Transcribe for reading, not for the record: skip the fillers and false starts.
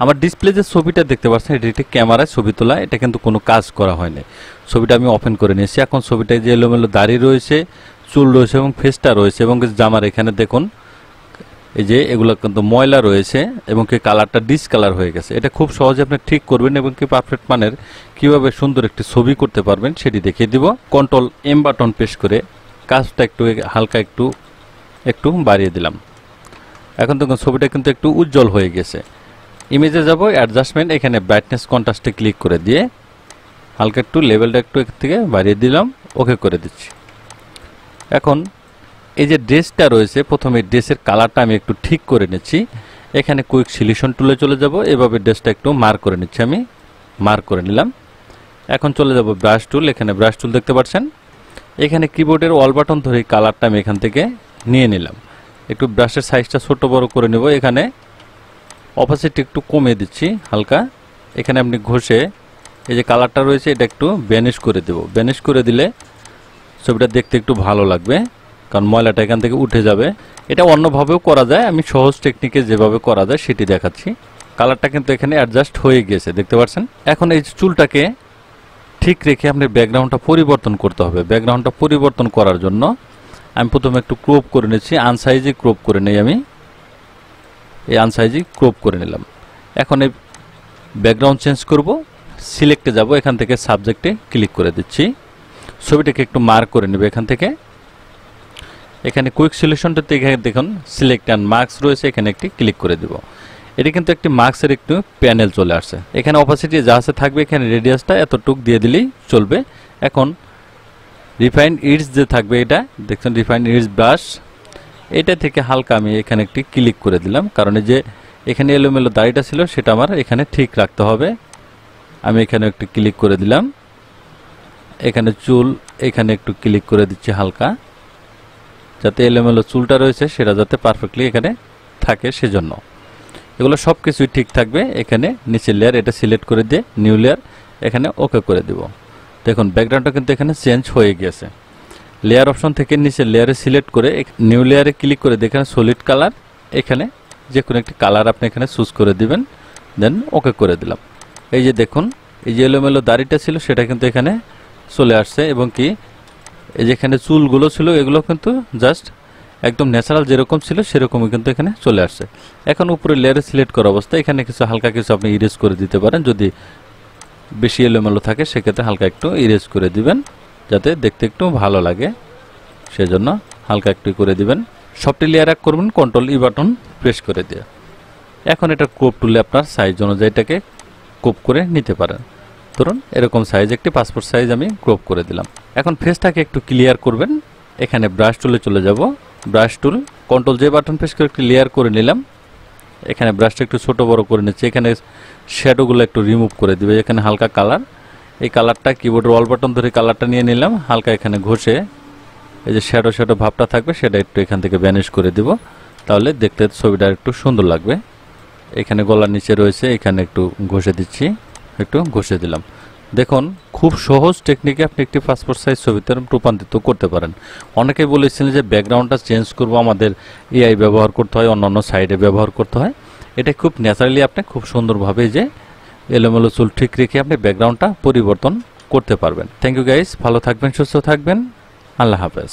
আমার ডিসপ্লে যে ছবিটা দেখতে পাচ্ছেন এটা একটি ক্যামেরায় ছবি তোলা, এটা কিন্তু কোনো কাজ করা হয়নি। ছবিটা আমি ওপেন করে নিয়েছি। এখন ছবিটায় যে এলোমেলো দাড়ি রয়েছে, চুল রয়েছে এবং ফেসটা রয়েছে এবং জামার এখানে দেখুন এই যে এগুলো কিন্তু ময়লা রয়েছে এবং কি কালারটা ডিসকালার হয়ে গেছে। এটা খুব সহজে আপনি ঠিক করবেন এবং কি পারফেক্ট মানের কিভাবে সুন্দর একটি ছবি করতে পারবেন সেটি দেখিয়ে দিব। কন্ট্রোল এম বাটন প্রেস করে কাজটা একটু হালকা একটু বাড়িয়ে দিলাম। এখন দেখুন ছবিটা কিন্তু একটু উজ্জ্বল হয়ে গেছে। ইমেজে যাব, অ্যাডজাস্টমেন্ট, এখানে ব্রাইটনেস কন্ট্রাস্টে ক্লিক করে দিয়ে হালকা একটু লেভেলটা একটু থেকে বাড়িয়ে দিলাম, ওকে করে দিচ্ছি। এখন এই যে ড্রেসটা রয়েছে, প্রথমে ড্রেসের কালারটা আমি একটু ঠিক করে নিচ্ছি। এখানে কুইক সিলেকশন টুলে চলে যাব, এভাবে ড্রেসটা একটু মার্ক করে নিচ্ছি, আমি মার্ক করে নিলাম। এখন চলে যাব ব্রাশ টুল, এখানে ব্রাশ টুল দেখতে পাচ্ছেন। এখানে কিবোর্ডের অল বাটন ধরে কালারটা আমি এখান থেকে নিয়ে নিলাম। একটু ব্রাশের সাইজটা ছোট বড় করে নেব। এখানে অপাসিটি একটু কমিয়ে দিচ্ছি হালকা। এখানে আপনি ঘষে এই যে কালারটা রয়েছে এটা একটু ভ্যানিশ করে দেব। ভ্যানিশ করে দিলে ছবিটা দেখতে একটু ভালো লাগবে, কারণ ময়লাটা এখান থেকে উঠে যাবে। এটা অন্যভাবেও করা যায়, আমি সহজ টেকনিকে যেভাবে করা যায় সেটি দেখাচ্ছি। কালারটা কিন্তু এখানে অ্যাডজাস্ট হয়ে গিয়েছে, দেখতে পাচ্ছেন। এখন এই চুলটাকে ঠিক রেখে আপনার ব্যাকগ্রাউন্ডটা পরিবর্তন করতে হবে। ব্যাকগ্রাউন্ডটা পরিবর্তন করার জন্য আমি প্রথমে একটু ক্রপ করে নিচ্ছি, আনসাইজে ক্রপ করে নেই আমি। এই আনসাইজে ক্রপ করে নিলাম। এখন এই ব্যাকগ্রাউন্ড চেঞ্জ করব, সিলেক্টে যাব, এখান থেকে সাবজেক্টে ক্লিক করে দিচ্ছি। ছবিটাকে একটু মার্ক করে নেবে এখান থেকে। এখানে কুইক সিলেকশনটাতে দেখুন সিলেক্ট অ্যান্ড মার্কস রয়েছে, এখানে একটি ক্লিক করে দেব। এটি কিন্তু একটি মার্কসের একটু প্যানেল চলে আসছে। এখানে অপাসিটি যা আছে থাকবে, এখানে রেডিয়াসটা এতটুক দিয়ে দিলেই চলবে। এখন রিফাইন্ড ইডস যে থাকবে, এটা দেখছেন রিফাইন্ড ইডস ব্রাশ, এটা থেকে হালকা আমি এখানে একটি ক্লিক করে দিলাম, কারণ এই যে এখানে এলোমেলো দাড়িটা ছিল সেটা আমার এখানে ঠিক রাখতে হবে। আমি এখানে একটু ক্লিক করে দিলাম। এখানে চুল, এখানে একটু ক্লিক করে দিচ্ছি হালকা, যাতে এলোমেলো চুলটা রয়েছে সেটা যাতে পারফেক্টলি এখানে থাকে, সেজন্য। এগুলো সব কিছুই ঠিক থাকবে। এখানে নিচের লেয়ার এটা সিলেক্ট করে দিয়ে নিউ লেয়ার এখানে ওকে করে দিব। দেখুন ব্যাকগ্রাউন্ডটা কিন্তু এখানে চেঞ্জ হয়ে গেছে। লেয়ার অপশন থেকে নিচের লেয়ারে সিলেক্ট করে নিউ লেয়ারে ক্লিক করে দেখেন সলিড কালার, এখানে যে কোনো একটি কালার আপনি এখানে চুজ করে দিবেন, দেন ওকে করে দিলাম। এই যে দেখুন এই যে এলোমেলো দাড়িটা ছিল সেটা কিন্তু এখানে চলে আসছে এবং কি এই যেখানে চুলগুলো ছিল এগুলো কিন্তু জাস্ট একদম ন্যাচারাল যেরকম ছিল সেরকমই কিন্তু এখানে চলে আসছে। এখন উপরে লেয়ারে সিলেক্ট করা অবস্থায় এখানে কিছু হালকা কিছু আপনি ইরেজ করে দিতে পারেন, যদি বেশি এলোমেলো থাকে সেক্ষেত্রে হালকা একটু ইরেজ করে দিবেন, যাতে দেখতে একটু ভালো লাগে, সেজন্য হালকা একটু করে দিবেন। সবটি লেয়ার এক করবেন কন্ট্রোল ই বাটন প্রেস করে দিয়ে। এখন এটা ক্রপ টুলে আপনার সাইজ অনুযায়ী এটাকে ক্রপ করে নিতে পারেন। ধরুন এরকম সাইজ একটি পাসপোর্ট সাইজ আমি ক্রপ করে দিলাম। এখন ফেসটাকে একটু ক্লিয়ার করবেন, এখানে ব্রাশ টুলে চলে যাব। ব্রাশ টুল কন্ট্রোল জে বাটন প্রেস করে একটু লেয়ার করে নিলাম। এখানে ব্রাশটা একটু ছোট বড় করে নিচ্ছি। এখানে শ্যাডোগুলো একটু রিমুভ করে দিবে। এখানে হালকা কালার, এই কালারটা কিবোর্ডের অল বাটন ধরে কালারটা নিয়ে নিলাম, হালকা এখানে ঘষে এই যে শ্যাডো শ্যাডো ভাবটা থাকবে সেটা একটু এখান থেকে ভ্যানিশ করে দিব, তাহলে দেখতে ছবিটা একটু সুন্দর লাগবে। এখানে গলার নিচে রয়েছে, এখানে একটু ঘষে দিচ্ছি, একটু ঘষে দিলাম। দেখুন খুব সহজ টেকনিকে আপনি একটি পাসপোর্ট সাইজ ছবিতে রূপান্তরিত করতে পারেন। অনেকেই বলেছিলেন যে ব্যাকগ্রাউন্ডটা চেঞ্জ করব, আমাদের এআই ব্যবহার করতে হয়, অন্যান্য সাইডে ব্যবহার করতে হয়। এটা খুব ন্যাচারালি আপনি খুব সুন্দরভাবে যে এলোমেলো চুল ঠিক রেখে আপনি ব্যাকগ্রাউন্ডটা পরিবর্তন করতে পারবেন। থ্যাংক ইউ গাইস, ভালো থাকবেন, সুস্থ থাকবেন, আল্লাহ হাফেজ।